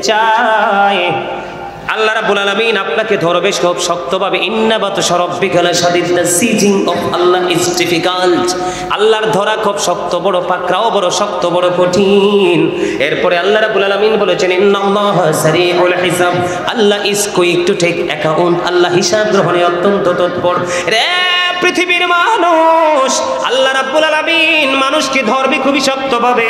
চায় আল্লাহ রাব্বুল আলামিন আপনাকে ধরবে খুব শক্তভাবে। ইন্না বাতশা রাব্বিকা লাশাদীদ, the seizing of Allah is difficult. আল্লাহর ধরা খুব শক্ত, বড় পাকড়াও বড় শক্ত, বড় কঠিন। এরপরে আল্লাহ রাব্বুল আলামিন বলেছেন ইন্নাল্লাহা সারিউল হিসাব, Allah is quick to take account. আল্লাহ হিসাব গ্রহণে অত্যন্ত তৎপর। রে পৃথিবীর মানুষ, আল্লাহ রাব্বুল আলামিন মানুষকে ধরবে খুবই শক্তভাবে,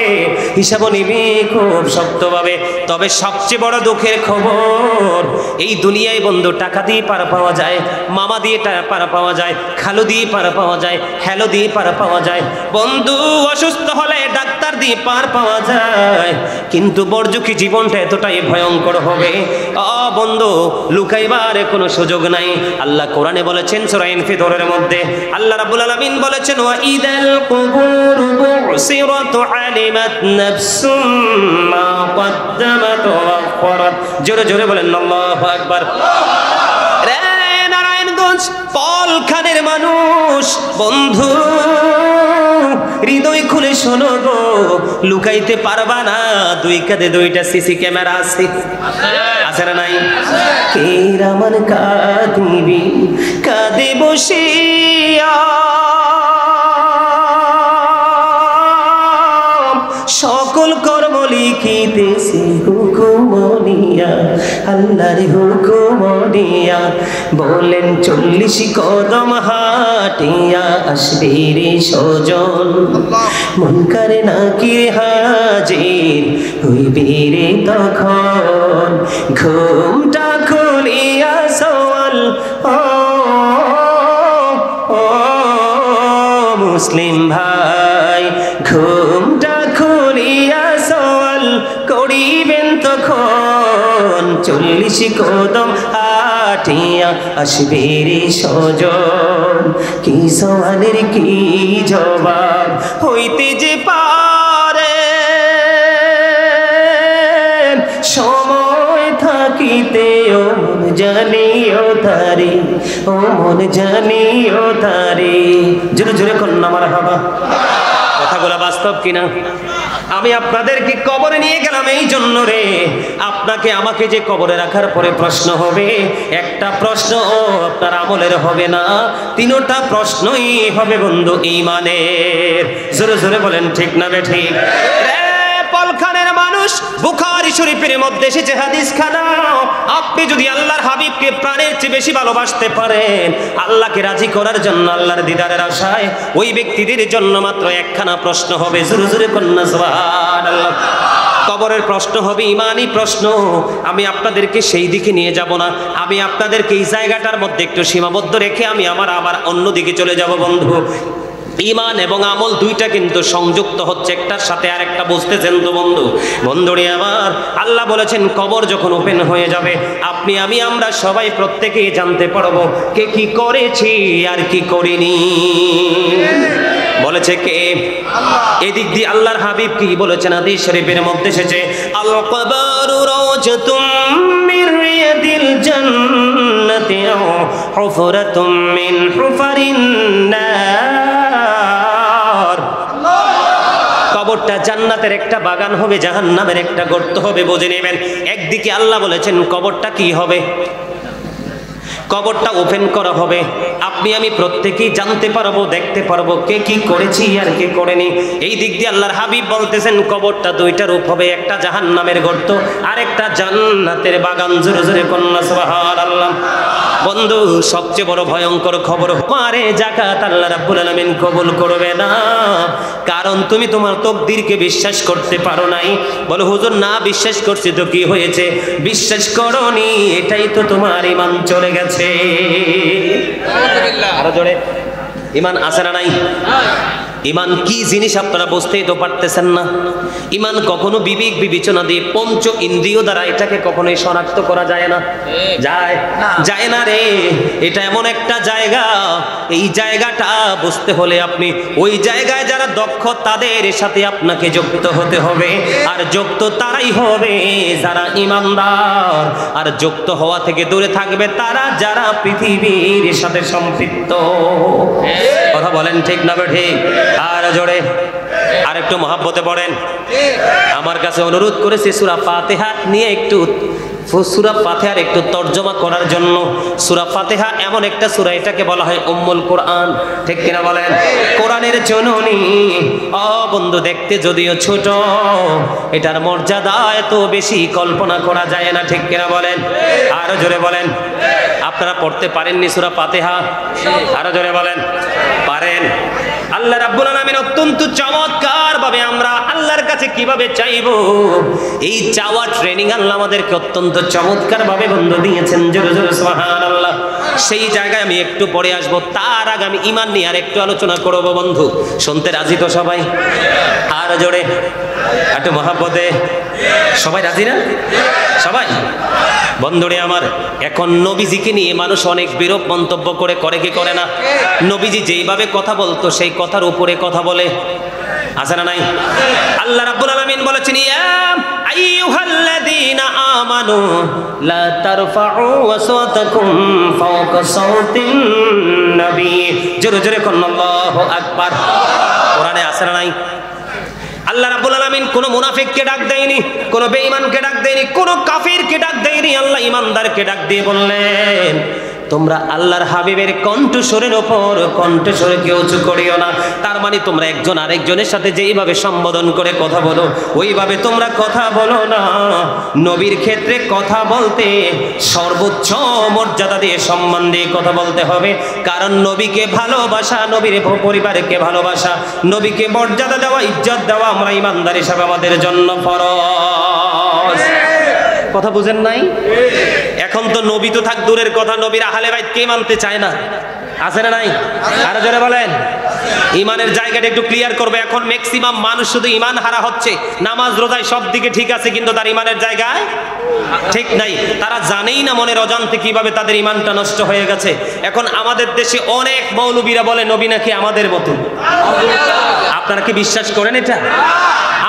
হিসাবও নিবে খুব শক্তভাবে। তবে সবচেয়ে বড় দুঃখের খবর, এই দুনিয়ায় বন্ধু টাকা দিয়ে পার পাওয়া যায়, মামা দিয়ে পার পাওয়া যায়, খালু দিয়ে পার পাওয়া যায়, হ্যালো দিয়ে পার পাওয়া যায়, বন্ধু অসুস্থ হলে ডাক্তার দিয়ে পার পাওয়া যায়। কিন্তু বর্জুকি জীবনটা এতটাই ভয়ঙ্কর হবে, বন্ধু লুকাইবার কোনো সুযোগ নাই। আল্লাহ কোরআনে বলেছেন সূরা ইনফিতরের মধ্যে, আল্লাহ রাব্বুল আলামিন বলেছেন ওয়া ইদাল কুবুরু বুসিরাত আলিমাত নাফসুম মা কদ্দামাত ওয়া আখরাত। জোরে জোরে বলেন আল্লাহু আকবার। রে নারায়ণগঞ্জ পলখানের মানুষ, বন্ধু হৃদয় খুলে শোনো গো, লুকাইতে পারবা না, দুই কাঁধে দুইটা সিসি ক্যামেরা আছে, আছে না নাই? কে রামান কাঁদিবি কাঁদে বসিয়া, সকল কর্ম লিখিতেছি হুকুমনিয়া, আল্লাহর হুকুমনিয়া। বলেন 40 কদম হাটিয়া আসবে রে সজন, মুনকার নাকির হাজির হইবে রে তখন। ঘুমটা খুলিয়া সওয়াল মুসলিম ভাই, ঘুমটা খুলিয়া সওয়াল করিবেন তখন। 40 কদম হাটিয়া আসবে রে সজন, কি সওয়ালের কি জবাব হইতে যে পারে, সময় থাকিতে ও মন জানিও তারে, ও মন জানিও তারে। জোরে জোরে কন্যা মারহাবা। কথাগুলো বাস্তব কিনা? আমি আপনাদেরকে কবরে নিয়ে গেলাম এই জন্য রে, আপনাকে আমাকে যে কবরে রাখার পরে প্রশ্ন হবে, একটা প্রশ্ন আপনার আমলের হবে না, তিনটা প্রশ্নই হবে বন্ধু ঈমানের। জোরে জোরে বলেন ঠিক না বেঠিক? পলখানের মানুষ, বুখারী শরীফের মধ্যে এসেছে হাদিস খানা, আপনি যদি আল্লাহর হাবিবকে প্রাণের চেয়ে বেশি ভালোবাসতে পারেন, আল্লাহকে রাজি করার জন্য, আল্লাহর দিদারের আশায়, ওই ব্যক্তিদের জন্য মাত্র একখানা প্রশ্ন হবে। জোরে জোরে কন্যা সুবহানাল্লাহ। কবরের প্রশ্ন হবে ঈমানি প্রশ্ন। আমি আপনাদেরকে সেই দিকে নিয়ে যাব না, আমি আপনাদেরকে এই জায়গাটার মধ্যে একটু সীমাবদ্ধ রেখে আমি আবার অন্য দিকে চলে যাব বন্ধু। ঈমান এবং আমল দুইটা কিন্তু সংযুক্ত হচ্ছে, একটার সাথে আরেকটা, বুঝতেছেন তো বন্ধু? বন্ধুরে আমার, আল্লাহ বলেছেন কবর যখন ওপেন হয়ে যাবে, আপনি আমি আমরা সবাই প্রত্যেকেই জানতে পারবো কে কি করেছি আর কি করিনি। বলেছে কে? এদিক দিয়ে আল্লাহর হাবিব কি বলেছেন হাদিস শরীফের মধ্যে এসেছে, আল কবরু রাওজাতুম মির রিয়াদিল জান্নাতি আও হুফরাতুম মিন হুফারিন নার। কবরটা জান্নাতের একটা বাগান হবে, জাহান্নামের একটা গর্ত হবে, বুঝে নেবেন। একদিকে আল্লাহ বলেছেন কবরটা কি হবে, কবরটা ওপেন করা হবে, আপনি আমি প্রত্যেকেই জানতে পারবো, দেখতে পারবো কে কি করেছি আর কে করেনি। এই দিক দিয়ে আল্লাহর হাবিব বলতেছেন কবরটা দুইটা রূপ হবে, একটা জাহান্নামের গর্ত আর একটা জান্নাতের বাগান। জোরে জোরে কন্যা সুবহানাল্লাহ। বন্ধু সবচেয়ে বড় ভয়ঙ্কর খবর, মারে যাকাত আল্লাহ রাব্বুল আলামিন কবুল করবে না, কারণ তুমি তোমার তাকদীরকে বিশ্বাস করতে পারো নাই। বলো হুজুর না বিশ্বাস করছি তো কি হয়েছে? বিশ্বাস করনি, এটাই তো তোমার ঈমান চলে গেছে। আরো জোরে, ঈমান আছে না নাই? ঈমান কি জিনিস আপনারা বুঝতেই তো পারতেছেন না। ঈমান কখনো বিবেক বিবেচনা দিয়ে পঞ্চ ইন্দ্রিয় দ্বারা এটাকে কখনোই শনাক্ত করা যায় না। যায় না রে। এটা এমন একটা জায়গা, এই জায়গাটা বুঝতে হলে আপনি ওই জায়গায় যারা দক্ষ তাদের সাথে আপনাকে যুক্ত হতে হবে। আর যুক্ত তারাই হবে যারা ঈমানদার, আর যুক্ত হওয়া থেকে দূরে থাকবে তারা যারা পৃথিবীর সাথে সম্পৃক্ত। কথা বলেন ঠিক না ঠিক? আর জোরে আর একটু মহব্বতে পড়েন। আমার কাছে অনুরোধ করেছে সূরা ফাতিহা নিয়ে একটু সূরা ফাতিহার একটু তর্জমা করার জন্য। সূরা ফাতিহা এমন একটা সূরা, এটাকে বলা হয় উম্মুল কোরআন, ঠিক কিনা বলেন? কোরআনের জননী। ও বন্ধু, দেখতে যদিও ছোট, এটার মর্যাদা এত বেশি কল্পনা করা যায় না, ঠিক কিনা বলেন? আরো জোরে বলেন। আপনারা পড়তে পারেননি সূরা ফাতিহা? আরো জোরে বলেন। পারেন? আল্লাহ রাব্বুল আলামিন অত্যন্ত চমৎকার ভাবে আমরা আল্লাহর কাছে কিভাবে চাইবো, এই চাওয়া ট্রেনিং আল্লাহ আমাদেরকে অত্যন্ত চমৎকার ভাবে বন্ধু দিয়েছেন। জোরে জোরে সুবহানাল্লাহ। সেই জায়গায় আমি একটু পরে আসবো, তার আগে আমি ঈমান নিয়ে আর একটু আলোচনা করব। বন্ধু শুনতে রাজি তো সবাই? আর জোরে একটু মহব্বতে। সবাই রাজি না? সবাই? বন্ধুরে আমার, এখন নবীজিকে নিয়ে মানুষ অনেক বিরূপ মন্তব্য করে কি করে না? নবীজি যেইভাবে কথা বলতো সেই কথার উপরে কথা বলে, আছে না নাই? আল্লাহ রাব্বুল আলামিন বলেছেন, ইয়া আইয়ুহাল্লাযীনা আমানু লা তারফাউ আসওয়াতাকুম ফাওকা সাওতিন নবী। জোরে জোরে কোন আল্লাহু আকবার। কোরআনে আছে না নাই? আল্লাহ রাব্বুল আলামিন কোন মুনাফিককে ডাক দেয়নি, কোন বেঈমানকে ডাক দেয়নি, কোন কাফিরকে ডাক দেয়নি। আল্লাহ ঈমানদারকে ডাক দিয়ে বললেন, তোমরা আল্লাহর হাবিবের কণ্ঠস্বরের ওপর কণ্ঠস্বরকে উঁচু করিও না। তার মানে তোমরা একজন আরেকজনের সাথে যেইভাবে সম্বোধন করে কথা বলো, ওইভাবে তোমরা কথা বলো না। নবীর ক্ষেত্রে কথা বলতে সর্বোচ্চ মর্যাদা দিয়ে, সম্মান দিয়ে কথা বলতে হবে। কারণ নবীকে ভালোবাসা, নবীর পরিবারকে ভালোবাসা, নবীকে মর্যাদা দেওয়া, ইজ্জত দেওয়া আমরা ঈমানদার হিসাবে আমাদের জন্য ফরজ। কথা বুঝেন নাই? এখন তো নবী তো থাক দূরের কথা, নবীর আহলে বাইত কে মানতে চায় না? আছে না নাই? আরো জোরে বলেন। ইমানের জায়গাটা একটু ক্লিয়ার করবে। এখন ম্যাক্সিমাম মানুষ শুধু ইমান হারা হচ্ছে। নামাজ রোজায় সব দিকে ঠিক আছে, কিন্তু তার ইমানের জায়গায় ঠিক নাই। তারা জানেই না মনের অজান্তে কিভাবে তাদের ইমানটা নষ্ট হয়ে গেছে। এখন আমাদের দেশে অনেক মৌলবীরা বলে নবী নাকি আমাদের মতো। আপনারা কি বিশ্বাস করেন এটা?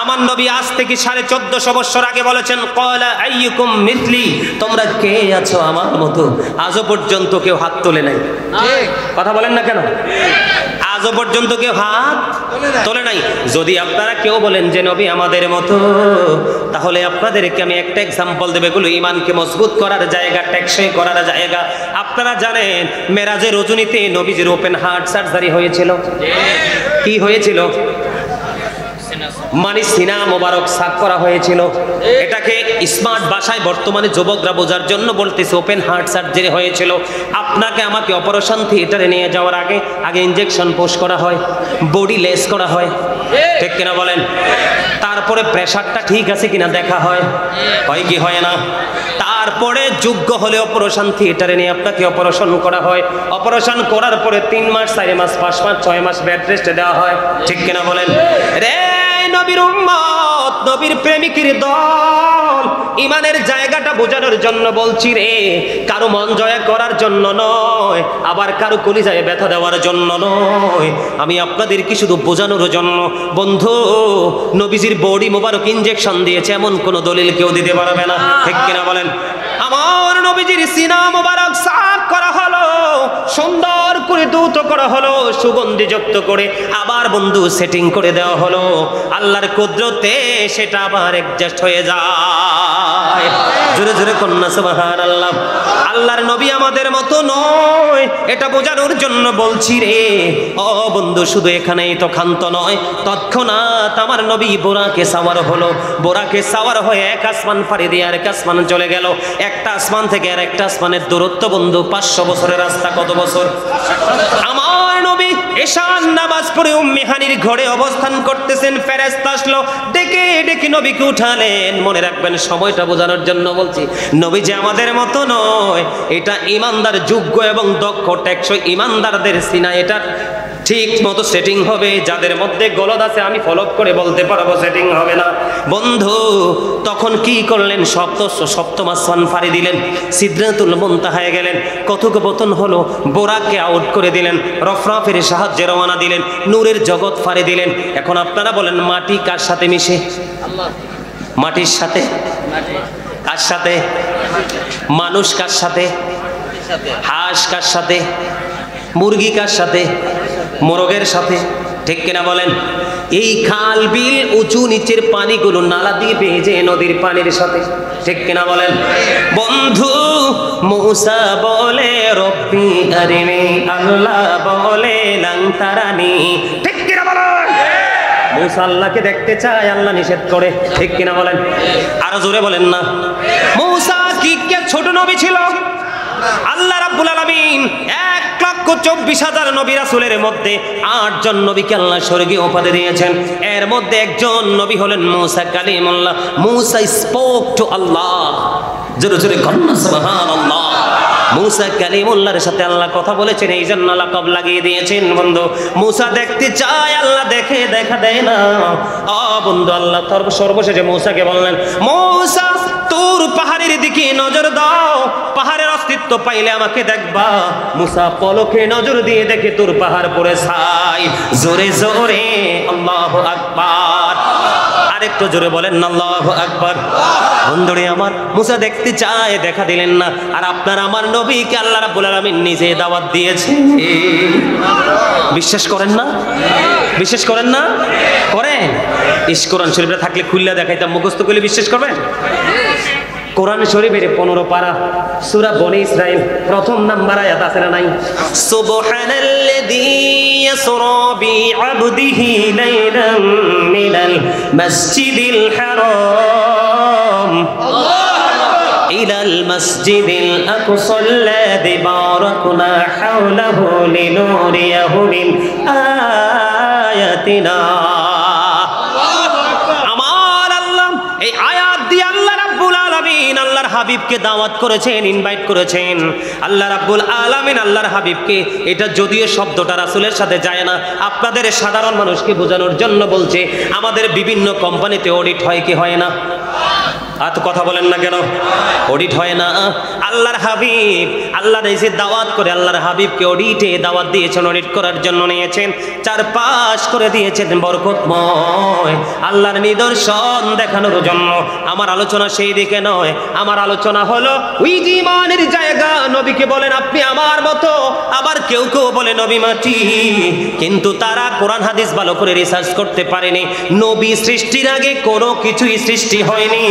আমার নবী আজ থেকে 1450 বছর আগে বলেছেন, ক্বালা আইয়ুকুম মিথলি, তোমরা কে আছো আমার মতো? আজও পর্যন্ত কেউ হাত তোলে নাই। ঠিক কথা বলেন না কেন? আজও পর্যন্ত কেউ হাত তোলে নাই। যদি আপনারা কেউ বলেন যে নবী আমাদের মতো, তাহলে আপনাদেরকে আমি একটা এক্সাম্পল দেব। এগুলো ঈমানকে মজবুত করার জায়গা, টেকসই করার জায়গা। আপনারা জানেন মেরাজের রজনীতে নবীজির ওপেন হার্ট সার্জারি হয়েছিল। কি হয়েছিল? মানে সিনা মোবারক সাফ করা হয়েছিল। এটাকে স্মার্ট ভাষায় বর্তমানে যুবকরা বোঝার জন্য বলতেছে ওপেন হার্ট সার্জারি হয়েছিল। আপনাকে আমাকে অপারেশন থিয়েটারে নিয়ে যাওয়ার আগে ইনজেকশন পোস্ট করা হয়, বডি লেস করা হয়, ঠিক কিনা বলেন? তারপরে প্রেশারটা ঠিক আছে কিনা দেখা হয়, হয় কি হয় না? তারপরে যোগ্য হলে অপারেশন থিয়েটারে নিয়ে আপনাকে অপারেশন করা হয়। অপারেশন করার পরে 3 মাস, 4 মাস, 5 মাস, 6 মাস বেড রেস্টে দেওয়া হয়, ঠিক কিনা বলেন? রে নবীর উম্মত, নবীর প্রেমিকের দল, ইমানের জায়গাটা বোঝানোর জন্য বলছি রে। কারো মন জয় করার জন্য নয়, আবার কারো কলিজায় ব্যথা দেওয়ার জন্য নয়। আমি আপনাদেরকে শুধু বোঝানোর জন্য। বন্ধু, নবীজির বডি মোবারক ইনজেকশন দিয়েছে এমন কোন দলিল কেউ দিতে পারবে না, ঠিক কিনা বলেন? আমার নবীজির সিনা মোবারক সাফ করা হলো, সুন্দর করে ধৌত করা হলো, সুগন্ধি যুক্ত করে আবার বন্ধু সেটিং করে দেওয়া হলো। আল্লাহর কুদরতে সেটা আবার অ্যাডজাস্ট হয়ে যায়। জোরে জোরে কন্যা সুবহানাল্লাহ। আল্লাহর নবী আমাদের মতো নয়, এটা বোঝানোর জন্য বলছি রে। ও বন্ধু, শুধু এখানেই তো ক্ষান্ত নয়, তৎক্ষণাৎ আমার নবী বোরাকে সাওয়ার হলো। বোরাকে সাওয়ার হয়ে এক আসমান পাড়ি দিয়ে আরেক আসমান চলে গেল। একটা আসমান থেকে আর একটা আসমানের দূরত্ব বন্ধু 500 বছরের রাস্তা। কত বছর? আমার নবী এশার নামাজ পড়ে উম্মে হানির ঘরে অবস্থান করতেছেন। ফেরেশতা আসলো, ডেকে ডেকে নবীকে উঠালেন। মনে রাখবেন, সময়টা বোঝানোর জন্য বলছি, নবী যে আমাদের মতো নয়। এটা ইমানদার, যোগ্য এবং দক্ষ টেকসই ইমানদারদের সিনা এটা ঠিক মতো সেটিং হবে। যাদের মধ্যে গলদ আছে আমি ফলো করে বলতে পারবো সেটিং হবে না। বন্ধু তখন কি করলেন? সপ্তম আসমান ফাড়ি দিলেন, সিদরাতুল মুনতাহায় গেলেন, কথোপকথন হলো, বোরাককে আউট করে দিলেন, রফরাফের সাহায্যে রওনা দিলেন, নূরের জগৎ ফাড়ি দিলেন। এখন আপনারা বলেন, মাটি কার সাথে মিশে? মাটির সাথে। কার সাথে? মানুষ কার সাথে? হাঁস কার সাথে? মুরগি কার সাথে? মোরগের সাথে, ঠিক কিনা বলেন? এই খাল বিল উঁচু নিচের পানিগুলো নালা দিয়ে ভেজে নদীর পানির সাথে, ঠিক কিনা বলেন? বন্ধু মূসা বলে রব্বি আরিনি, আল্লাহ বলে লাং তারানি, ঠিক কিনা বলেন? মূসা আল্লাহকে দেখতে চায়, আল্লাহ নিষেধ করে, ঠিক কিনা বলেন? আরো জোরে বলেন না। মূসা কি ছোট নবী ছিল? আল্লাহ রাব্বুল আলামিন 1,24,000 নবী রাসূলের মধ্যে 8 জন নবীকে আল্লাহ স্বর্গীয় উপাধি দিয়েছেন। এর মধ্যে একজন নবী হলেন মূসা কালিমুল্লাহ। মূসা স্পোক টু আল্লাহ। জোরে জোরে কন্না সুবহানাল্লাহ। মূসা কালিমুল্লাহর সাথে আল্লাহ কথা বলেছেন, এই জন্য লাকাব লাগিয়ে দিয়েছেন। বন্ধু মূসা দেখতে চায়, আল্লাহ দেখে, দেখা দেয় না। বন্ধু আল্লাহ সর্বশেষে মূসাকে বললেন, মূসা তোর পাহাড়ের দিকে নজর দাও, পাহাড়ের অস্তিত্ব পাইলে আমাকে দেখবা। মূসা পলকে নজর দিয়ে দেখে তোর পাহাড় পড়ে ছাই। জোরে জোরে আল্লাহু আকবার। আরেকটু জোরে বলেন না আল্লাহু আকবার। বন্ধুরে আমার, মূসা দেখতে চায়, দেখা দিলেন না। আর আপনার আমার নবীকে আল্লাহ রাব্বুল আলামিন নিজে দাওয়াত দিয়েছে। বিশ্বাস করেন না? বিশ্বাস করেন না? করেন? কোরআন শরীফে থাকলে খুললে দেখাইতাম, মুখস্থ করলে বিশ্বাস করবেন? কোরআন শরীফের 15 পারা সূরা বনি ইসরাইল প্রথম নাম্বার আয়াত আছে না নাই? সুবহানাল্লাযী ইয়াসরা বিআবদিহি লাইলাম মিনাল মাসজিদিল হারাম ইলাল মাসজিদিল আকসাল্লাযী বারাকনা হাওলাহু লিনুরিয়াহু মিন আয়াতিনা। আল্লাহর হাবিবকে দাওয়াত করেছেন, ইনভাইট করেছেন আল্লাহ রাব্বুল আলামিন আল্লাহর হাবিবকে। এটা যদিও শব্দটা রাসূলের সাথে যায় না, আপনাদের সাধারণ মানুষকে বোঝানোর জন্য বলছে। আমাদের বিভিন্ন কোম্পানিতে অডিট হয় কি হয় না? আর কথা বলেন না কেন? অডিট হয় না। আল্লাহর হাবিব আল্লাহ নিজে দাওয়াত করে আল্লাহর হাবিবকে অডিটে দাওয়াত দিয়েছেন, অডিট করার জন্য নিয়েছেন, চারপাশ করে দিয়েছেন বরকতময় আল্লাহর নিদর্শন দেখানোর জন্য। আমার আলোচনা সেই দিকে নয়, আমার আলোচনা হলো ওই যে ইমানের জায়গা। নবীকে বলেন আপনি আমার মতো, আবার কেউ কেউ বলে নবী মাটি, কিন্তু তারা কোরআন হাদিস ভালো করে রিসার্চ করতে পারেনি। নবী সৃষ্টির আগে কোনো কিছুই সৃষ্টি হয়নি,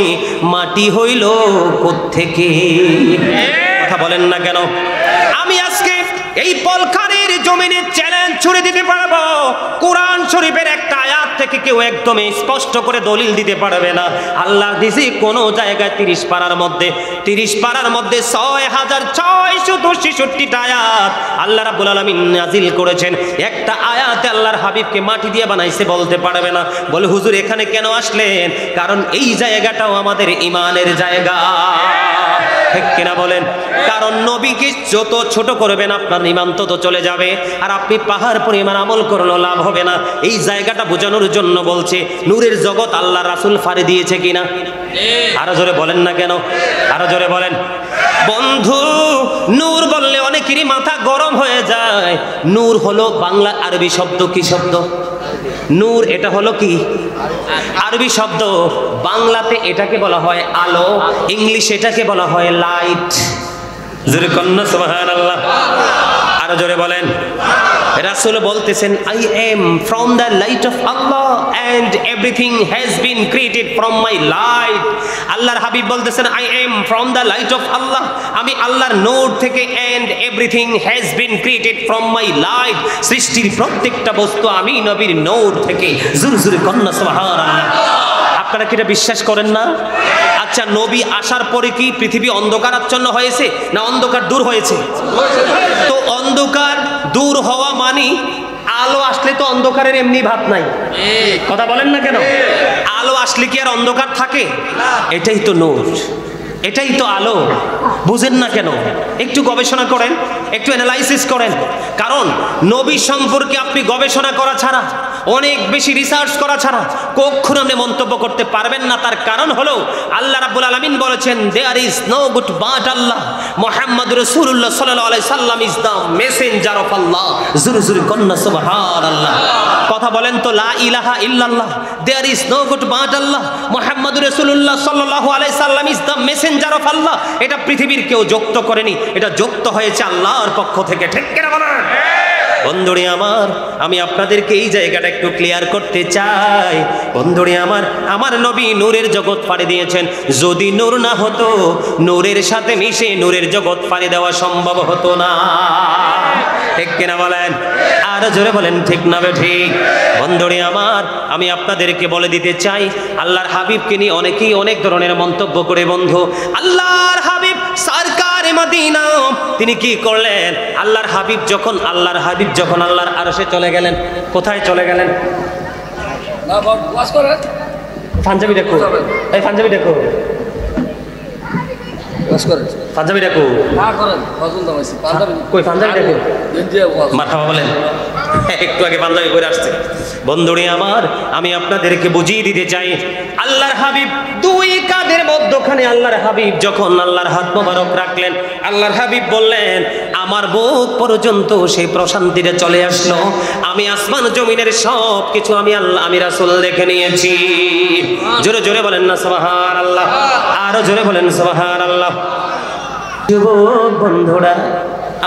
মাটি হইল কোত্থেকে? কথা বলেন না কেন? আমি আজকে এই পলখানের জমিনে চ্যালেঞ্জ ছুড়ে দিতে পারবো, কোরআন শরীফের একটা আয়াত থেকে কেউ একদম স্পষ্ট করে দলিল দিতে পারবে না। আল্লাহ দিছি কোন জায়গায় 30 পারার মধ্যে 6663টা আয়াত আল্লাহ রাব্বুল আলামিন নাজিল করেছেন। একটা আয়াতে আল্লাহর হাবিবকে মাটি দিয়ে বানাইছে বলতে পারবে না। বলে হুজুর এখানে কেন আসলেন? কারণ এই জায়গাটাও আমাদের ইমানের জায়গা, ঠিক কিনা বলেন? কারণ নবীকে যত ছোট করবেন আপনার ইমান তত চলে যাবে, আর আপনি পাহাড় পরিমাণ আমল করলেও লাভ হবে না। এই জায়গাটা বোঝানোর জন্য বলছে। নূরের জগৎ আল্লাহ রাসূল ফাড়ি দিয়েছে কিনা? আরো জোরে বলেন না কেন? আরো জোরে বলেন। বন্ধু নূর বললে অনেকেরই মাথা গরম হয়ে যায়। নূর হলো বাংলা আরবি শব্দ। কি শব্দ? নূর। এটা হলো কি? আরবি শব্দ। বাংলাতে এটাকে বলা হয় আলো, ইংলিশে এটাকে বলা হয় লাইট। জোরে কন্না সুবহানাল্লাহ। আরো জোরে বলেন। রাসূল বলতেছেন I am from the light of Allah and everything has been created from my light. আল্লাহর হাবিব বলতেছেন I am from the light of Allah, আমি আল্লাহর নূর থেকে, and everything has been created from my light, সৃষ্টির প্রত্যেকটা বস্তু আমি নবীর নূর থেকে। জোরে জোরে কন্না সুবহানাল্লাহ। আপনারা কি এটা বিশ্বাস করেন না? আচ্ছা, নবী আসার পরে কি পৃথিবী অন্ধকারাচ্ছন্ন হয়েছে না অন্ধকার দূর হয়েছে? তো অন্ধকার দূর হওয়া মানে আলো আসলে তো অন্ধকারের এমনি ভাব নাই। কথা বলেন না কেন? আলো আসলে কি আর অন্ধকার থাকে? এটাই তো নূর, এটাই তো আলো। বুঝেন না কেন? একটু গবেষণা করেন, একটু অ্যানালাইসিস করেন। কারণ নবী সম্পর্কে আপনি গবেষণা করা ছাড়া, অনেক বেশি রিসার্চ করা ছাড়া কখনো আপনি মন্তব্য করতে পারবেন না। তার কারণ হলো আল্লাহ রাব্বুল আলামিন বলেছেন there is no god but Allah, মুহাম্মদুর রাসূলুল্লাহ সাল্লাল্লাহু আলাইহি সাল্লাম is the messenger of Allah. জোরে জোরে কন্না সুবহানাল্লাহ। কথা বলেন তো লা ইলাহা ইল্লাল্লাহ। There is no god but Allah, মুহাম্মদুর রাসূলুল্লাহ সাল্লাল্লাহু আলাইহি সাল্লাম is the messenger of Allah. এটা পৃথিবীর কেউ যুক্ত করেনি, এটা যুক্ত হয়েছে আল্লাহর পক্ষ থেকে। ঠিক কিনা বলেন? বন্ধুরে আমার, আমি আপনাদেরকে এই জায়গাটা একটু ক্লিয়ার করতে চাই। বন্ধুরে আমার, আমার নবী নূরের জগৎ পাড়ি দিয়েছেন। যদি নূর না হতো, নূরের সাথে মিশে নূরের জগৎ পাড়ি দেওয়া সম্ভব হতো না। ঠিক কিনা বলেন? আর জোরে বলেন ঠিক না ঠিক? বন্ধুরে আমার, আমি আপনাদেরকে বলে দিতে চাই, আল্লাহর হাবিবকে নিয়ে অনেকেই অনেক ধরনের মন্তব্য করে। বন্ধু, আল্লাহর হাবিব সরকারে মদিনা তিনি কি করলেন? আল্লাহর হাবিব যখন আল্লাহর আরশে চলে গেলেন, কোথায় চলে গেলেন? পাঞ্জাবি দেখো, এই পাঞ্জাবি দেখো, পাঞ্জাবি দেখো, কই পাঞ্জাবি দেখো, মাথা বলেন, একটু আগে পাঞ্জাবি করে আসছে। বন্ধুরে আমার, আমি আপনাদেরকে বুঝিয়ে দিতে চাই, আল্লাহর হাবিব দুই কাঁধের মধ্যখানে আল্লাহর হাবিব যখন আল্লাহর হাত মোবারক রাখলেন, আল্লাহর হাবিব বললেন, আমার বুক পর্যন্ত সেই প্রশান্তিটা চলে আসলো। আমি আসমান জমিনের সব কিছু আমি আল্লাহ, আমি রাসূল দেখে নিয়েছি। জোরে জোরে বলেন না সুবহানাল্লাহ, আরো জোরে বলেন সুবহানাল্লাহ। যুবক বন্ধুরা,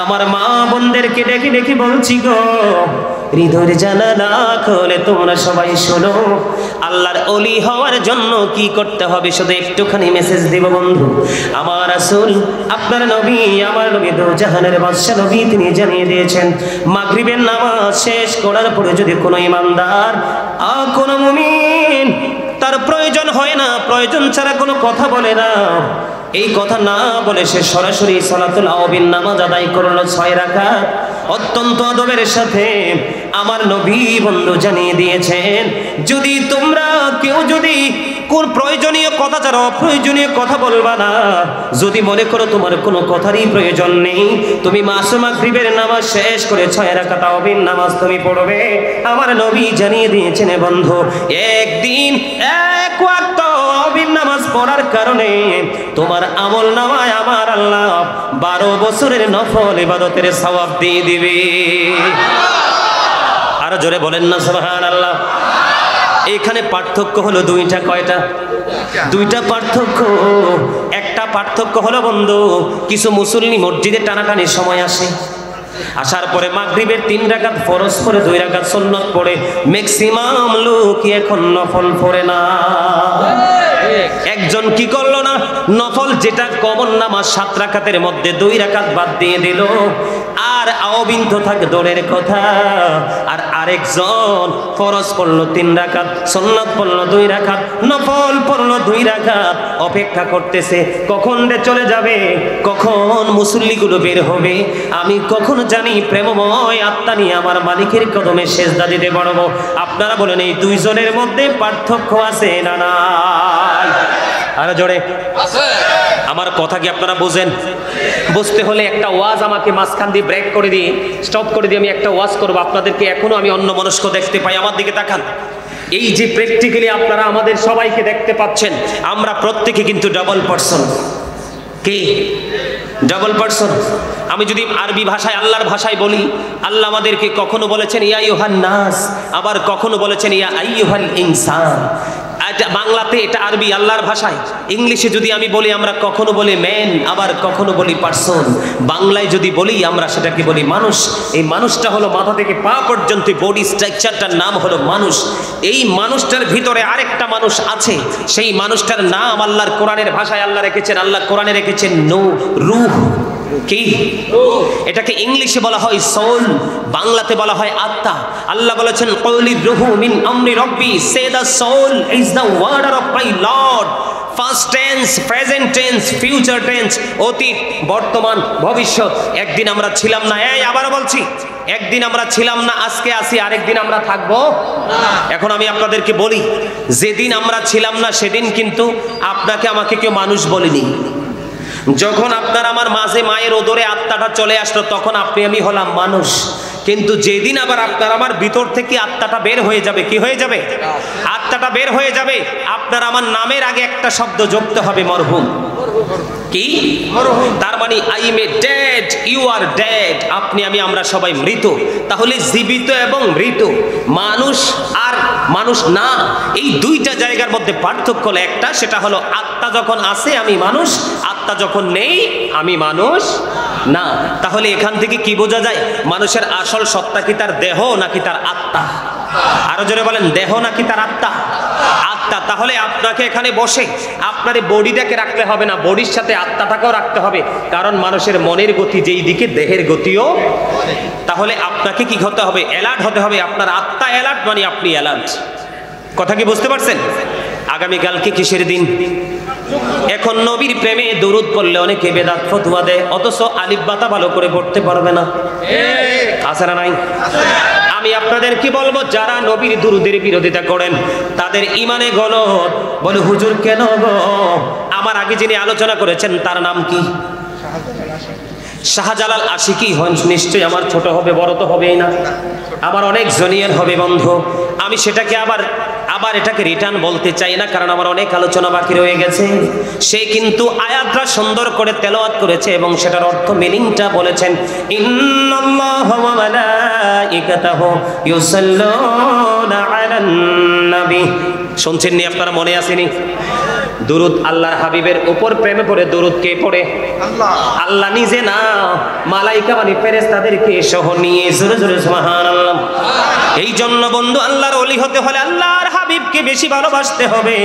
আমার মা বোনদেরকে ডেকে ডেকে বলছি গো, হৃদয়ের জানালা খুলে তোমরা সবাই শোনো, আল্লাহর ওলি হওয়ার জন্য কি করতে হবে শুধু একটুখানি মেসেজ দিব বন্ধু। আমার রাসূল, আপনার নবী, আমার নবী দো জাহানের বাদশা নবী, তিনি জানিয়ে দিয়েছেন, মাগরিবের নামাজ শেষ করার পরে যদি কোনো ইমানদার কোনো মুমিন তার প্রয়োজন হয় না, প্রয়োজন ছাড়া কোনো কথা বলে না, এই কথা না বলে সে সরাসরি সালাতুল আওয়াবিন নামাজ আদায় করলো 6 রাকাত অত্যন্ত আদবের সাথে, আমার নবী বন্ধু জানিয়ে দিয়েছেন, যদি তোমরা কেউ যদি কোন প্রয়োজনীয় কথা ছাড়া অপ্রয়োজনীয় কথা বলবা না, যদি মনে করো তোমার কোনো কথারই প্রয়োজন নেই, তুমি মাগরিবের নামাজ শেষ করে 6 রাকাত আওয়াবিন নামাজ তুমি পড়বে। আমার নবী জানিয়ে দিয়েছেন বন্ধু, একদিন এক ওয়াক্ত আওয়াবিন নামাজ পড়ার কারণে তোমার আমল নামায় আমার আল্লাহ 12 বছরের নফল ইবাদতের সওয়াব দিয়ে দিবে। আরো জোরে বলেন না সুবহানাল্লাহ। এখানে পার্থক্য হলো দুইটা, কয়টা? দুইটা পার্থক্য। একটা পার্থক্য হলো বন্ধু, কিছু মুসল্লি মসজিদে টানাটানির সময় আসে, আসার পরে মাগরিবের 3 রাকাত ফরজ পড়ে 2 রাকাত সুন্নাত পড়ে, ম্যাক্সিমাম লোক এখন নফল পড়ে না। একজন কি করলো না, নফল যেটা কমন নামাজ 7 রাকাতের মধ্যে 2 রাকাত বাদ দিয়ে দিল, আর আওয়াবিন তো থাকে দূরের কথা, আর আরেকজন ফরজ পড়লো 3 রাকাত, সুন্নাত পড়লো 2 রাকাত, নফল পড়লো 2 রাকাত, অপেক্ষা করতেছে কখন রে চলে যাবে, কখন মুসল্লিগুলো বের হবে, আমি কখন জানি প্রেমময় আত্মা নিয়ে আমার মালিকের কদমে সেজদা দিতে পারবো। আপনারা বলেন, এই দুইজনের মধ্যে পার্থক্য আছে না নাই? আরে জোরে আছে। আমার কথা কি আপনারা বুঝেন? বুঝতে হলে একটা ওয়াজ আমাকে মাঝখান দিয়ে ব্রেক করে দিয়ে স্টপ করে দিয়ে আমি একটা ওয়াজ করবো। আপনাদেরকে এখনো আমি অন্য মনস্ক দেখতে পাই। আমার দিকে তাকান। এই যে প্র্যাকটিক্যালি আপনারা আমাদের সবাইকে দেখতে পাচ্ছেন, আমরা প্রত্যেকে কিন্তু ডাবল পারসন। কি ডাবল পারসন? আমি যদি আরবি ভাষায় আল্লাহর ভাষায় বলি, আল্লাহ আমাদেরকে কখনো বলেছেন ইয়া আইয়ুহান নাস, আবার কখনো বলেছেন ইয়া আইয়ুহাল ইনসান। বাংলাতে এটা আরবি আল্লাহর ভাষায়। ইংলিশে যদি আমি বলি, আমরা কখনো বলি ম্যান, আবার কখনো বলি পারসন। বাংলায় যদি বলি, আমরা সেটাকে বলি মানুষ। এই মানুষটা হলো মাথা থেকে পা পর্যন্ত বডি স্ট্রাকচারটার নাম হলো মানুষ। এই মানুষটার ভিতরে আরেকটা মানুষ আছে, সেই মানুষটার নাম আল্লাহর কোরআনের ভাষায় আল্লাহ রেখেছেন, আল্লাহ কোরআনে রেখেছেন রূহ। কি? এটাকে ইংলিশে বলা হয় সোল, বাংলাতে বলা হয় আত্মা। আল্লাহ বলেছেন কওলির রূহু মিন আমরি রব্বি, say the soul is the word of my lord. First tense, present tense, future tense, অতীত, বর্তমান, ভবিষ্যৎ। একদিন আমরা ছিলাম না, এই আবারও বলছি, একদিন আমরা ছিলাম না, আজকে আছি, আরেকদিন আমরা থাকবো না। এখন আমি আপনাদেরকে বলি, যেদিন আমরা ছিলাম না সেদিন কিন্তু আপনাকে আমাকে কেউ মানুষ বলেনি। যখন আপনার আমার মাঝে মায়ের ওদরে আত্মাটা চলে আসলো, তখন আপনি আমি হলাম মানুষ। কিন্তু যেদিন আবার আপনার আমার ভিতর থেকে আত্মাটা বের হয়ে যাবে, কি হয়ে যাবে? আত্মাটা বের হয়ে যাবে, আপনার আমার নামের আগে একটা শব্দ যোগতে হবে, মরহুম। কি? তার মানে I am a dead dead, you are dead, আপনি আমি আমরা সবাই মৃত। তাহলে জীবিত এবং মৃত, মানুষ আর মানুষ না, এই দুইটা জায়গার মধ্যে পার্থক্য হলো একটা, সেটা হলো আত্মা যখন আছে আমি মানুষ, আত্মা যখন নেই আমি মানুষ না। তাহলে এখান থেকে কি বোঝা যায়? মানুষের আসল সত্তা কি তার দেহ নাকি তার আত্মা? আরো জোরে বলেন, দেহ নাকি তার আত্মা? আত্মা। তাহলে আপনাকে এখানে বসে আপনার এই বডিটাকে রাখতে হবে না, বডির সাথে আত্মাটাকেও রাখতে হবে, কারণ মানুষের মনের গতি যেই দিকে দেহের গতিও। তাহলে আপনাকে কি হতে হবে? অ্যালার্ট হতে হবে। আপনার আত্মা অ্যালার্ট মানে আপনি অ্যালার্ট। কথা কি বুঝতে পারছেন? আগামীকালকে কিসের দিন? এখন নবীর প্রেমে দরুদ পড়লে অনেকে বেদাত ফতোয়া দেয়, অথচ আলিফ বাতা ভালো করে পড়তে পারবে না। আছে না নাই? আমি আপনাদের কি বলবো, যারা নবীর দুরুদের বিরোধিতা করেন তাদের ইমানে গলত। বলে হুজুর কেন গো? আমার আগে যিনি আলোচনা করেছেন তার নাম কি? শাহজালাল আশিকি হন। নিশ্চয়ই আমার ছোট হবে, বড় তো হবেই না, আমার অনেক জুনিয়র হবে বন্ধু। আমি সেটাকে আবার এটাকে রিটার্ন বলতে চাই না, কারণ আমার অনেক আলোচনা বাকি রয়ে গেছে। সে কিন্তু আয়াতটা সুন্দর করে তেলাওয়াত করেছে এবং সেটার অর্থ মিনিংটা বলেছেন, ইন্নাল্লাহা ওয়া মালাইকাতাহু ইউসাল্লুনা আলান নবী। শুনছেন নি আপনারা? মনে আসেনি? দুরুদ আল্লাহর হাবিবের উপর প্রেমে পড়ে দুরুদ কে পড়ে? আল্লাহ। আল্লাহ নিজে না, মালাইকা মানে ফেরেশতাদেরকে সহ নিয়ে জোরে জোরে সুবহানাল্লাহ। এই জন্য বন্ধু, আল্লাহর ওলি হতে হলে আল্লাহর হাবিবকে বেশি ভালোবাসতে হবে।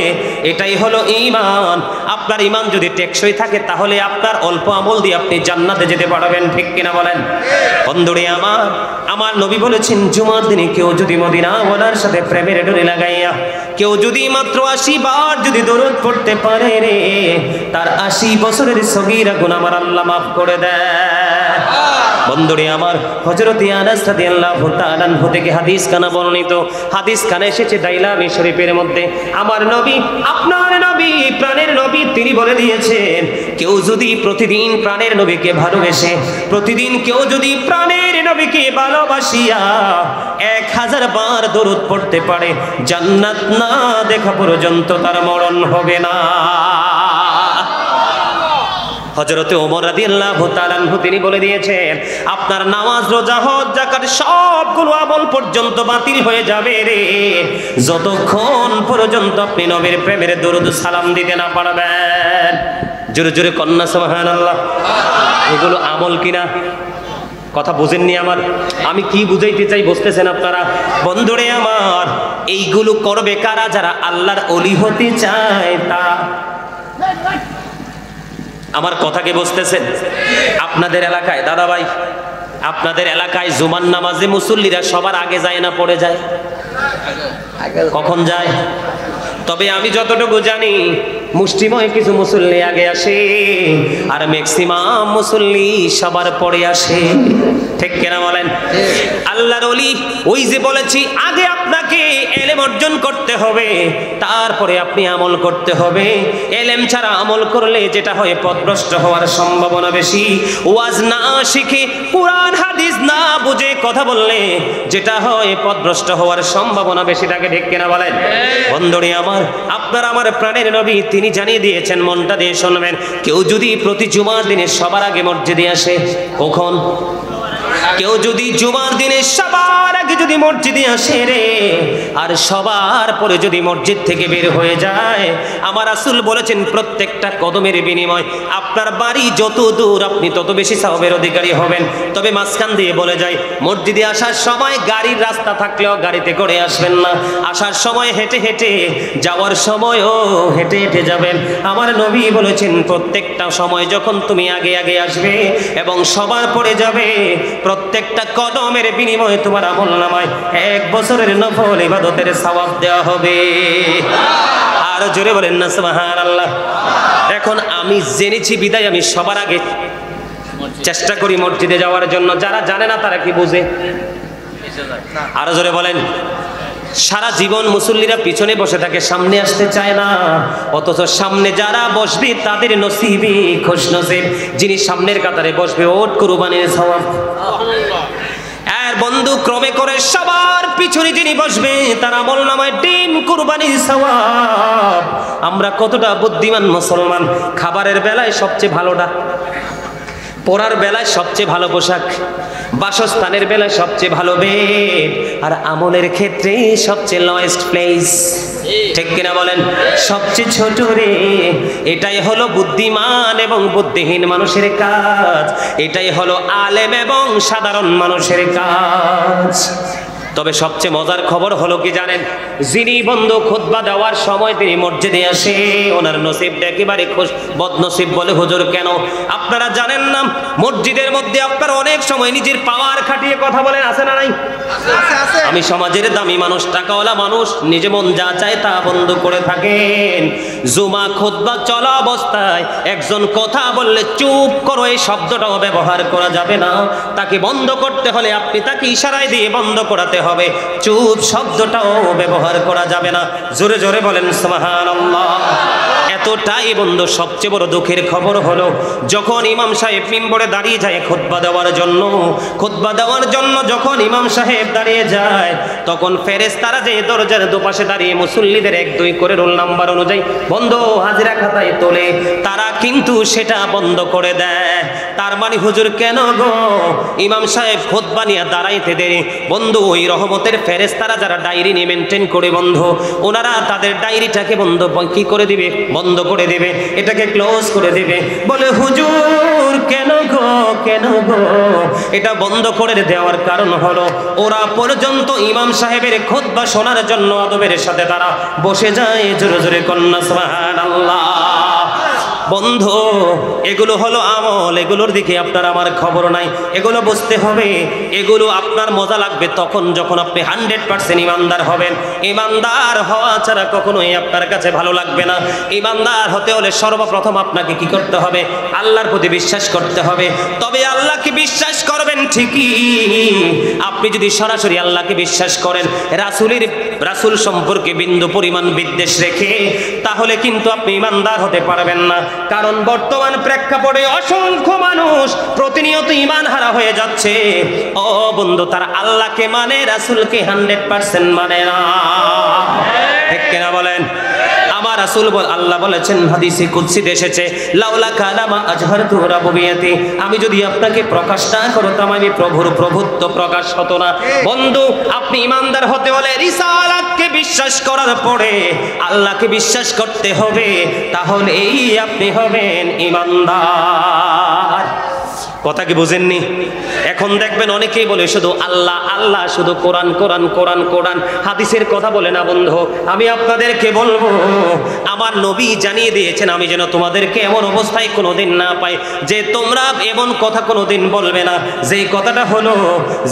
এটাই হলো ঈমান। আপনার ঈমান যদি টেকসই থাকে তাহলে আপনার অল্প আমল দিয়ে আপনি জান্নাতে যেতে পারবেন। ঠিক কিনা বলেন? বন্ধুরে আমার নবী বলেছেন, জুমার দিনে কেউ যদি মদিনা ওয়ালার সাথে প্রেমের ডোরি লাগাইয়া কেউ যদি মাত্র 80 বার যদি দরুদ পড়তে পারে রে, তার 80 বছরের সগীরা গুনাহ আমার আল্লাহ মাফ করে দেয়। বন্ধুরে আমার, হযরত আনাস রাদিয়াল্লাহু তাআলা আনহু থেকে হাদিস কানা বর্ণিত, হাদিস কানে এসেছে দাইলামি শরীফের মধ্যে। আমার নবী, আপনার নবী, প্রাণের নবী, তিনি বলে দিয়েছেন, কেউ যদি প্রতিদিন প্রাণের নবীকে ভালোবেসে, প্রতিদিন কেউ যদি প্রাণের নবীকে ভালোবাসিয়া 1000 বার দরুদ পড়তে পারে, জান্নাত না দেখা পর্যন্ত তার মরণ হবে না। হযরতে ওমর রাদিয়াল্লাহু তাআলা আনহু তিনি বলে দিয়েছেন, আপনার নামাজ, রোজা, হজ, যাকাত সবগুলো আমল পর্যন্ত বাতিল হয়ে যাবে রে, যতক্ষণ পর্যন্ত আপনি নবীর প্রেমের দরুদ সালাম দিতে না পারবেন। জোরে জোরে কন্যা সুবহানাল্লাহ। এগুলো আমল কিনা? কথা বুঝেননি আমার? আমি কি বুঝাইতে চাই বুঝতেছেন আপনারা? বন্ধুরে আমার, এইগুলো করবে কারা? যারা আল্লাহর ওলি হতে চায় তারা। আমার কথাকে বুঝতেছেন? আপনাদের এলাকায় দাদা ভাই, আপনাদের এলাকায় জুমার নামাজে মুসল্লিরা সবার আগে যায় না পড়ে যায়? কখন যায়? তবে আমি যতটুকু জানি মুষ্টিময় কিছু মুসল্লি আগে আসে আর ম্যাক্সিমাম মুসল্লি সবার পরে আসে। ঠিক কিনা বলেন? আল্লাহর ওলি, ওই যে বলেছি আগে আপনাকে এলেম অর্জন করতে হবে, তারপরে আপনি আমল করতে হবে। এলেম ছাড়া আমল করলে যেটা হয় পথভ্রষ্ট হওয়ার সম্ভাবনা বেশি। ওয়াজ না শিখে, কুরআন হাদিস না বুঝে কথা বললে যেটা হয় পথভ্রষ্ট হওয়ার সম্ভাবনা বেশি থাকে। ঠিক কিনা বলেন? বন্ধুরে আমার, আপনার আমার প্রাণের নবী তিনি জানিয়ে দিয়েছেন, মনটা দিয়ে শুনবেন, কেউ যদি প্রতি জুমার দিনে সবার আগে মসজিদে আসে, কখন? কেউ যদি জুমার দিনে সবার আগে যদি মসজিদে আসে রে, আর সবার পরে যদি মসজিদ থেকে বের হয়ে যায়, আমার রাসূল বলেছেন প্রত্যেকটা কদমের বিনিময় আপনার বাড়ি যত দূর আপনি তত বেশি সওয়াবের অধিকারী হবেন। তবে মাঝখান দিয়ে বলে যায়, মসজিদে আসার সময় গাড়ির রাস্তা থাকলেও গাড়িতে করে আসবেন না, আসার সময় হেঁটে হেঁটে, যাওয়ার সময়ও হেঁটে হেঁটে যাবেন। আমার নবী বলেছেন প্রত্যেকটা সময় যখন তুমি আগে আগে আসবে এবং সবার পরে যাবে, প্রত্যেকটা কদমের বিনিময়ে তোমার আমলনামায় 1 বছরের নফল ইবাদতের সওয়াব দেওয়া হবে। আর জোরে বলেন না সুবহানাল্লাহ। এখন আমি জেনেছি বিদায় আমি সবার আগে চেষ্টা করি মসজিদে যাওয়ার জন্য। যারা জানে না তারা কি বুঝে? আর জোরে বলেন। সারা জীবন মুসল্লিরা পিছনে বসে থাকে, সামনে আসতে চায় না, অথচ সামনে যারা বসবে তাদের নসিবে খুশনসিব। যিনি সামনের কাতারে বসবে ওট কুরবানির সওয়াব। আর বন্ধু, ক্রমে করে সবার পিছনে যিনি বসবে তার আমলনামায় ডিম কুরবানির সওয়াব। আমরা কতটা বুদ্ধিমান মুসলমান, খাবারের বেলায় সবচেয়ে ভালোটা পড়ার বেলায় সবচেয়ে ভালো পোশাক, বাসস্থানের বেলায় সবচেয়ে ভালো বেড, আর আমলের ক্ষেত্রে সবচেয়ে লোয়েস্ট প্লেস। ঠিক কিনা বলেন? সবচেয়ে ছোট রে। এটাই হলো বুদ্ধিমান এবং বুদ্ধিহীন মানুষের কাজ, এটাই হলো আলেম এবং সাধারণ মানুষের কাজ। তবে সবচেয়ে মজার খবর হলো কি জানেন? যিনি বন্ধু খুতবা দেওয়ার সময় তিনি মসজিদে আসে, ওনার নসিবটা একেবারে বদনসিব বলে। হুজুর কেন? আপনারা জানেন না মসজিদের মধ্যে আপনারা অনেক সময় নিজের পাওয়ার খাটিয়ে কথা বলেন, আছে না নাই? আমি সমাজের দামি মানুষ, টাকাওয়ালা মানুষ, নিজে মন যা চায় তা বন্ধ করে থাকেন। জুমা খুতবা চলা অবস্থায় একজন কথা বললে চুপ করো এই শব্দটাও ব্যবহার করা যাবে না। তাকে বন্ধ করতে হলে আপনি তাকে ইশারায় দিয়ে বন্ধ করাতে হবে, চুপ শব্দটাও ব্যবহার করা যাবে না। জোরে জোরে বলেন সুবহানাল্লাহ। এতটাই বন্ধু সবচেয়ে বড় দুঃখের খবর হলো যখন ইমাম সাহেব মিম্বরে দাঁড়িয়ে যায় খুতবা দেওয়ার জন্য, যখন ইমাম সাহেব দাঁড়িয়ে যায় তখন ফেরেশতারা যে দরজার দুপাশে দাঁড়িয়ে মুসল্লিদের 1-2 করে রোল নাম্বার অনুযায়ী বন্ধু হাজিরা খাতায় তোলে, তারা কিন্তু সেটা বন্ধ করে দেয়। তার মানে হুজুর কেন গো? ইমাম সাহেব খুতবা নিয়ে দাঁড়াইতে দেরি। বন্ধু ওই রহমতের ফেরেশতারা যারা ডায়েরি নিয়ে মেনটেন করে বন্ধু, ওনারা তাদের ডায়েরিটাকে বন্ধ কি করে দিবে? বন্ধ করে দেবে, এটাকে ক্লোজ করে দেবে। বলে হুজুর কেন গো, কেন গো? এটা বন্ধ করে দেওয়ার কারণ হলো ওরা পর্যন্ত ইমাম সাহেবের খুতবা শোনার জন্য আদবের সাথে তারা বসে যায়। জোরে জোরে কন্যা সুবহানাল্লাহ। বন্ধু এগুলো হলো আমল, এগুলোর দিকে আপনার আমার খবর নাই। এগুলো বুঝতে হবে। এগুলো আপনার মজা লাগবে তখন যখন আপনি 100% ইমানদার হবেন। ইমানদার হওয়া ছাড়া কখনোই আপনার কাছে ভালো লাগবে না। ইমানদার হতে হলে সর্বপ্রথম আপনাকে কি করতে হবে? আল্লাহর প্রতি বিশ্বাস করতে হবে। তবে আল্লাহকে বিশ্বাস করবেন ঠিকই, আপনি যদি সরাসরি আল্লাহকে বিশ্বাস করেন রাসূল সম্পর্কে বিন্দু পরিমাণ বিদ্বেষ রেখে, তাহলে কিন্তু আপনি ইমানদার হতে পারবেন না। কারণ বর্তমান প্রেক্ষাপটে অসংখ্য মানুষ প্রতিনিয়ত ঈমান হারা হয়ে যাচ্ছে। ও বন্ধু, তারা আল্লাহকে মানে, রাসূলকে 100% মানে না। ঠিক কিনা বলেন? আমার রাসূল আল্লাহ বলেছেন, হাদিসে কুদসিতে এসেছে, লাউলা কালামা আজহারতু রাবুবিয়াতি, আমি যদি আপনাকে প্রকাশ না করতাম আমি প্রভুর প্রভুত্ব প্রকাশ হতো না। বন্ধু আপনি ইমানদার হতে হলে রিসালাতকে বিশ্বাস করার পরে আল্লাহকে বিশ্বাস করতে হবে, তাহলেই আপনি হবেন ইমানদার। কথা কি বুঝেননি? এখন দেখবেন অনেকেই বলে শুধু আল্লাহ আল্লাহ, শুধু কোরআন কোরআন কোরআন কোরআন, হাদিসের কথা বলে না। বন্ধু আমি আপনাদেরকে বলবো, আমার নবী জানিয়ে দিয়েছেন আমি যেন তোমাদেরকে এমন অবস্থায় কোনোদিন না পাই যে তোমরা এমন কথা কোনোদিন বলবে না যেই কথাটা হলো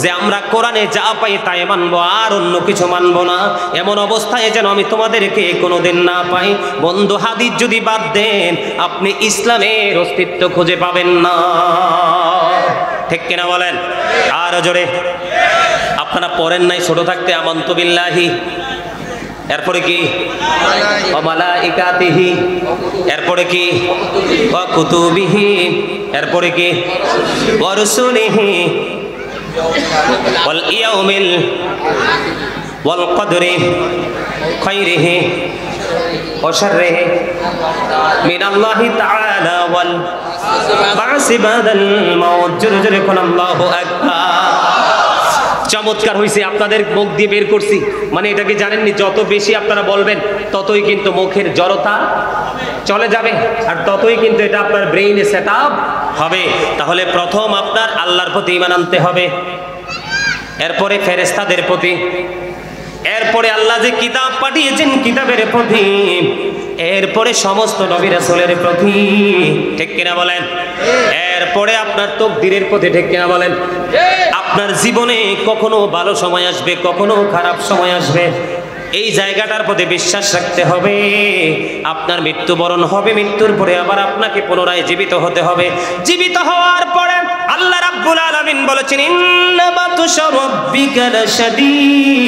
যে আমরা কোরআনে যা পাই তাই মানবো আর অন্য কিছু মানবো না। এমন অবস্থায় যেন আমি তোমাদেরকে কোনোদিন না পাই। বন্ধু হাদিস যদি বাদ দেন আপনি ইসলামের অস্তিত্ব খুঁজে পাবেন না। ঠিক কিনা বলেন? আর জোরে। আপনারা পড়েন নাই ছোট থাকতে আমানতু বিল্লাহি, এরপরে কি ওয়া মালাইকাতিহি, এরপরে কি ওয়া কুতুবিহি, এরপরে কি ওয়া রুসুলিহি ওয়াল ইয়াউমিল ওয়াল কদরি খায়রিহি ওয়া শাররিহি মিনাল্লাহি তাআলা ওয়াল বা'সি বাদাল মাউত। জোরে জোরে কোন আল্লাহু আকবার। চমৎকার হয়েছে, আপনাদের মুখ দিয়ে বের করছি। মানে এটা কি জানেননি, যত বেশি আপনারা বলবেন ততই কিন্তু মুখের জড়তা চলে যাবে, আর ততই কিন্তু এটা আপনার ব্রেইনে সেট আপ হবে। তাহলে প্রথম আপনার আল্লাহর প্রতি ঈমান আনতে হবে, এরপরে ফেরেশতাদের প্রতি, এরপরে আল্লাহ যে কিতাব পাঠিয়েছেন কিতাবের প্রতি, এরপরে সমস্ত নবী রাসূলের প্রতি। ঠিক কিনা বলেন? এরপরে আপনার তাকদীরের প্রতি। ঠিক কিনা বলেন? আপনার জীবনে কখনো ভালো সময় আসবে, কখনো খারাপ সময় আসবে, এই জায়গাটার প্রতি বিশ্বাস রাখতে হবে। আপনার মৃত্যুবরণ হবে, মৃত্যুর পরে আবার আপনাকে পুনরায় জীবিত হতে হবে। জীবিত হওয়ার পরে আল্লাহ রাব্বুল আলামিন বলেছেন, ইন্না বাতশা রাব্বিকা লাশাদীদ,